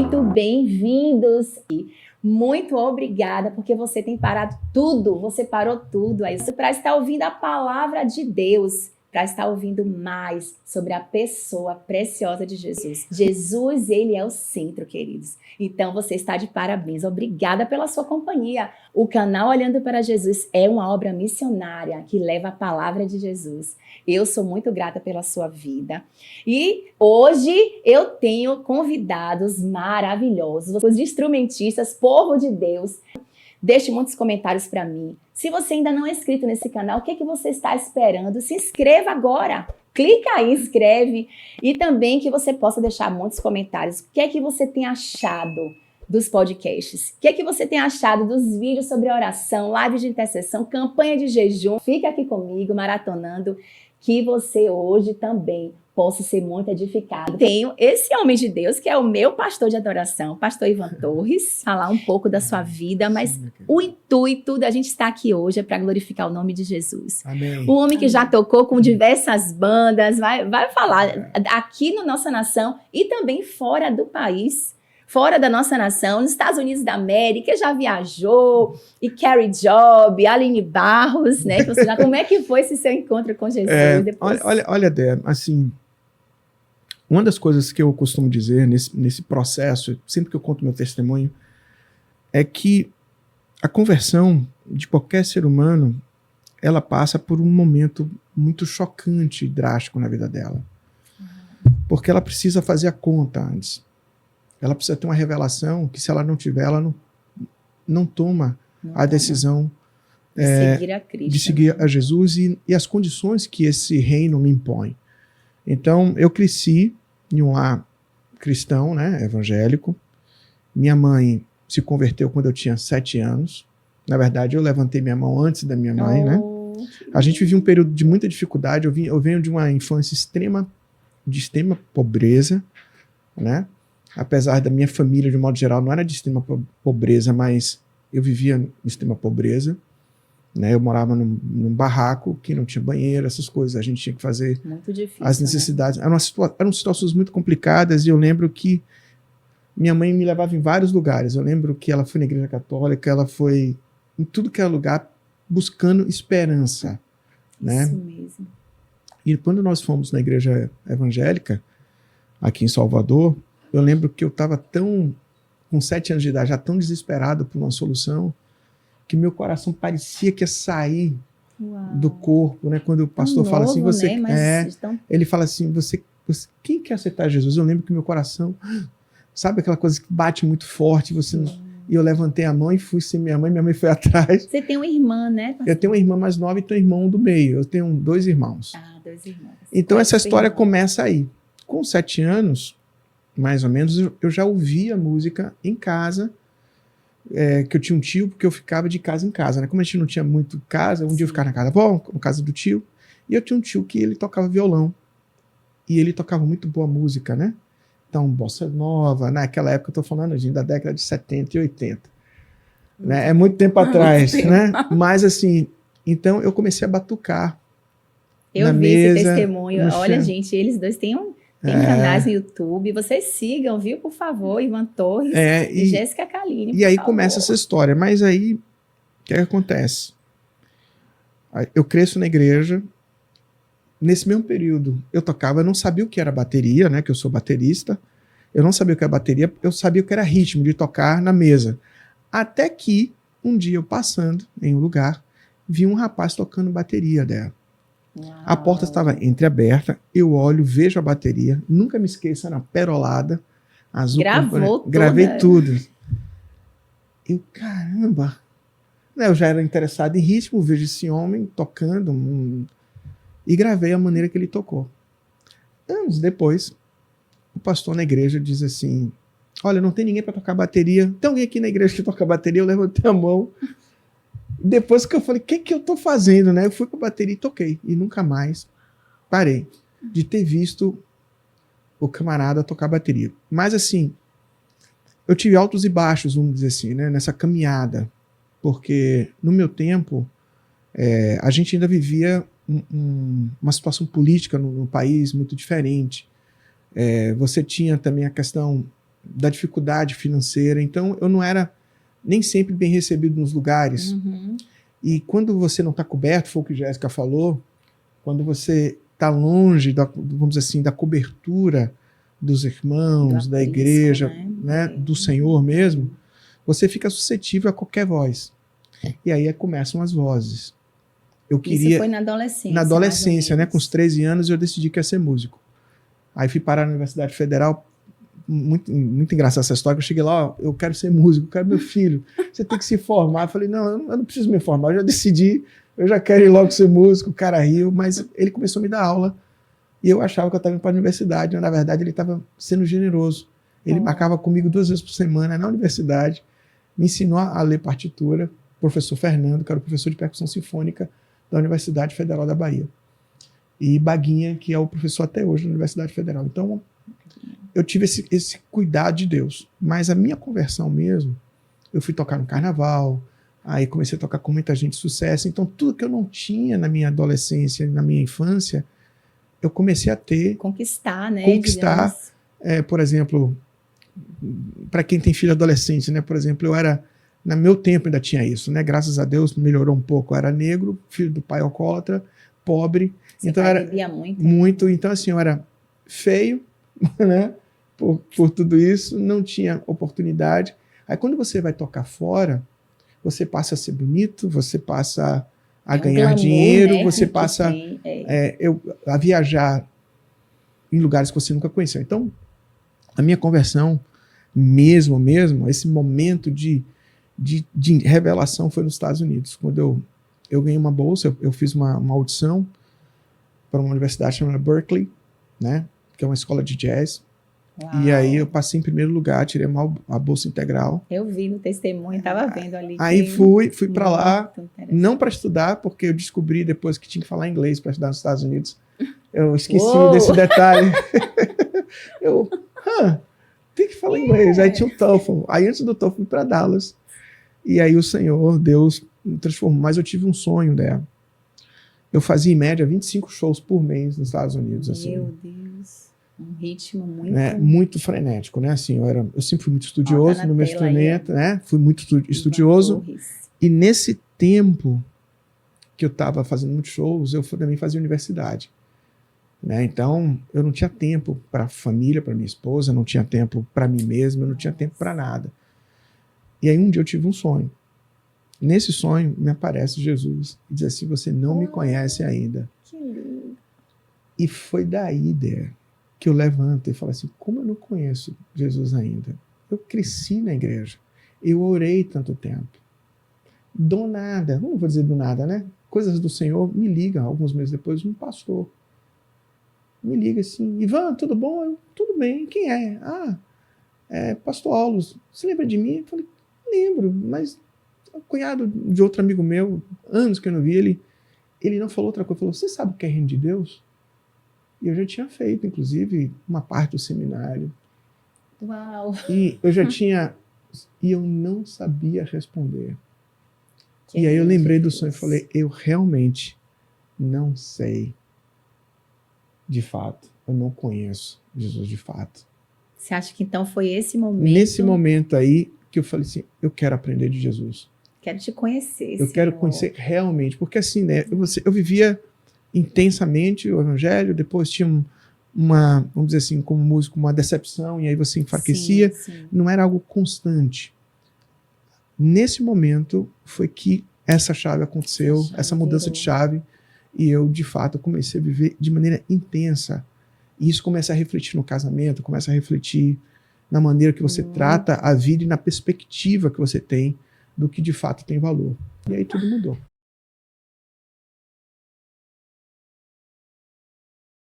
muito bem-vindos. Muito obrigada, porque você tem parado tudo, você parou tudo aí para estar ouvindo a palavra de Deus, para estar ouvindo mais sobre a pessoa preciosa de Jesus. Jesus, ele é o centro, queridos. Então, você está de parabéns. Obrigada pela sua companhia. O canal Olhando para Jesus é uma obra missionária que leva a palavra de Jesus. Eu sou muito grata pela sua vida. E hoje eu tenho convidados maravilhosos, os instrumentistas, povo de Deus. Deixe muitos comentários para mim. Se você ainda não é inscrito nesse canal, o que você está esperando? Se inscreva agora. Clica aí, inscreve. E também que você possa deixar muitos comentários. O que é que você tem achado dos podcasts? O que é que você tem achado dos vídeos sobre oração, lives de intercessão, campanha de jejum? Fica aqui comigo, maratonando, que você hoje também possa ser muito edificado. Tenho esse homem de Deus, que é o meu pastor de adoração, pastor Ivan Torres, falar um pouco da sua vida, mas o intuito da gente estar aqui hoje é para glorificar o nome de Jesus. Amém. O homem que já tocou com diversas bandas, vai falar aqui na nossa nação e também fora do país, fora da nossa nação, nos Estados Unidos da América, já viajou, e Carrie Job, Aline Barros, né? Que você já, como é que foi esse seu encontro com Jesus? Depois? Olha, Dé, assim, uma das coisas que eu costumo dizer nesse processo, sempre que eu conto meu testemunho, é que a conversão de qualquer ser humano, ela passa por um momento muito chocante e drástico na vida dela. Porque ela precisa fazer a conta antes. Ela precisa ter uma revelação que, se ela não tiver, ela não toma a decisão de seguir a Jesus e as condições que esse reino me impõe. Então, eu cresci em um lar cristão, né, evangélico. Minha mãe se converteu quando eu tinha 7 anos. Na verdade, eu levantei minha mão antes da minha mãe, né? A gente vivia um período de muita dificuldade. Eu venho de uma infância de extrema pobreza, né? Apesar da minha família, de modo geral, não era de extrema pobreza, mas eu vivia em extrema pobreza. Né? Eu morava num barraco que não tinha banheiro, essas coisas. A gente tinha que fazer muito difícil, as necessidades. Né? Eram situações muito complicadas e eu lembro que minha mãe me levava em vários lugares. Eu lembro que ela foi na igreja católica, ela foi em tudo que era lugar buscando esperança. Né? Isso mesmo. E quando nós fomos na igreja evangélica, aqui em Salvador, eu lembro que eu estava com 7 anos de idade, já tão desesperado por uma solução, que meu coração parecia que ia sair do corpo, né? Quando o pastor fala assim, ele fala assim, você, quem quer aceitar Jesus? Eu lembro que meu coração, sabe aquela coisa que bate muito forte, e eu levantei a mão e fui sem minha mãe foi atrás. Você tem uma irmã, né? Eu tenho uma irmã mais nova e tenho um irmão do meio, eu tenho 2 irmãos. 2 irmãos. Então essa história começa aí. Com 7 anos, mais ou menos, eu já ouvia música em casa, que eu tinha um tio, porque eu ficava de casa em casa, né? Como a gente não tinha muito casa, dia eu ficava na casa da avó, na casa do tio, e eu tinha um tio que ele tocava violão, e ele tocava muito boa música, né? Então, bossa nova, naquela época eu tô falando, gente, da década de 70 e 80, né? É muito tempo atrás, né? Mas assim, então eu comecei a batucar na mesa. Eu vi esse testemunho, olha gente, eles dois têm canais no YouTube, vocês sigam, viu, por favor, Ivan Torres e Jéssica Kaline. E aí começa essa história, mas aí, o que acontece? Eu cresço na igreja, nesse mesmo período eu tocava, eu não sabia o que era bateria, né, que eu sou baterista, eu não sabia o que era bateria, eu sabia o que era ritmo, de tocar na mesa. Até que, um dia eu passando em um lugar, vi um rapaz tocando bateria dela. Uau. A porta estava entreaberta, eu olho, vejo a bateria, nunca me esqueça, na perolada, azul. Gravei tudo. Eu, caramba! Eu já era interessado em ritmo, vejo esse homem tocando e gravei a maneira que ele tocou. Anos depois, o pastor na igreja diz assim, olha, não tem ninguém para tocar bateria, tem alguém aqui na igreja que toca bateria? Eu levantei a mão. Depois que eu falei, o que eu tô fazendo, né? Eu fui pra bateria e toquei. E nunca mais parei de ter visto o camarada tocar bateria. Mas assim, eu tive altos e baixos, vamos dizer assim, né? Nessa caminhada. Porque no meu tempo, a gente ainda vivia uma situação política no país muito diferente. Você tinha também a questão da dificuldade financeira. Então, eu não era nem sempre bem recebido nos lugares. E quando você não está coberto, foi o que a Jéssica falou, quando você está longe, vamos dizer assim, da cobertura dos irmãos, da igreja, né, do Senhor mesmo, você fica suscetível a qualquer voz. E aí começam as vozes. Isso foi na adolescência. Na adolescência, né? Com os 13 anos, eu decidi que ia ser músico. Aí fui parar na Universidade Federal. Muito engraçada essa história. Eu cheguei lá, ó, eu quero ser músico, eu quero meu filho. Você tem que se formar. Eu falei, não, eu não preciso me formar, eu já decidi, eu já quero ir logo ser músico. O cara riu, mas ele começou a me dar aula. E eu achava que eu estava indo para a universidade, mas na verdade ele estava sendo generoso. Ele marcava comigo 2 vezes por semana na universidade, me ensinou a ler partitura. O professor Fernando, que era o professor de percussão sinfônica da Universidade Federal da Bahia. E Baguinha, que é o professor até hoje da Universidade Federal. Então, eu tive esse cuidado de Deus. Mas a minha conversão mesmo, eu fui tocar no carnaval, aí comecei a tocar com muita gente de sucesso. Então, tudo que eu não tinha na minha adolescência, na minha infância, eu comecei a ter. Conquistar, né? Conquistar. Por exemplo, para quem tem filho adolescente, né? Por exemplo, no meu tempo ainda tinha isso, né? Graças a Deus melhorou um pouco. Eu era negro, filho do pai alcoólatra, pobre. Você então bebia muito? Muito. Então, assim, eu era feio, né? Por tudo isso, não tinha oportunidade. Aí, quando você vai tocar fora, você passa a ser bonito, você passa a ganhar glamour, dinheiro, né? Você passa a viajar em lugares que você nunca conheceu. Então, a minha conversão, mesmo, esse momento de revelação foi nos Estados Unidos. Quando eu ganhei uma bolsa, eu fiz uma audição para uma universidade chamada Berkeley, né, que é uma escola de jazz. Uau. E aí eu passei em primeiro lugar, tirei a bolsa integral. Eu vi no testimônio, estava vendo ali. Aí fui para lá, não para estudar, porque eu descobri depois que tinha que falar inglês para estudar nos Estados Unidos. Eu esqueci desse detalhe. Tem que falar inglês. Aí tinha o TOEFL. Aí antes do TOEFL fui para Dallas. E aí o Senhor, Deus, me transformou. Mas eu tive um sonho dela. Eu fazia em média 25 shows por mês nos Estados Unidos. Assim. Meu Deus. Um ritmo muito... muito frenético, né? Assim, eu sempre fui muito estudioso no meu instrumento, né? Fui muito estudioso. E nesse tempo que eu estava fazendo muitos shows, eu também fazia universidade. Né? Então, eu não tinha tempo para a família, para minha esposa, não tinha tempo para mim mesmo, eu não tinha tempo para nada. E aí um dia eu tive um sonho. Nesse sonho me aparece Jesus e diz assim, você não me conhece ainda. Que lindo. E foi daí, Dé, que eu levanto e falo assim, como eu não conheço Jesus ainda? Eu cresci na igreja, eu orei tanto tempo. Do nada, não vou dizer do nada, né? Coisas do Senhor, me liga alguns meses depois, um pastor. Me liga assim, Ivan, tudo bom? Eu, tudo bem, quem é? É pastor Aulos, você lembra de mim? Eu falei, lembro, mas o cunhado de outro amigo meu, anos que eu não vi, ele não falou outra coisa, falou, você sabe o que é reino de Deus? E eu já tinha feito, inclusive, uma parte do seminário. Uau! E eu já tinha, e eu não sabia responder. E aí eu lembrei do sonho e falei, eu realmente não sei. De fato, eu não conheço Jesus de fato. Você acha que então foi esse momento? Nesse momento aí que eu falei assim, eu quero aprender de Jesus. Quero te conhecer, Eu quero conhecer realmente, porque assim, né, eu vivia intensamente o evangelho, depois tinha vamos dizer assim, como músico, uma decepção, e aí você enfraquecia, não era algo constante. Nesse momento foi que essa chave aconteceu, essa mudança de chave, e eu, de fato, comecei a viver de maneira intensa. E isso começa a refletir no casamento, começa a refletir na maneira que você trata a vida e na perspectiva que você tem do que de fato tem valor. E aí tudo mudou.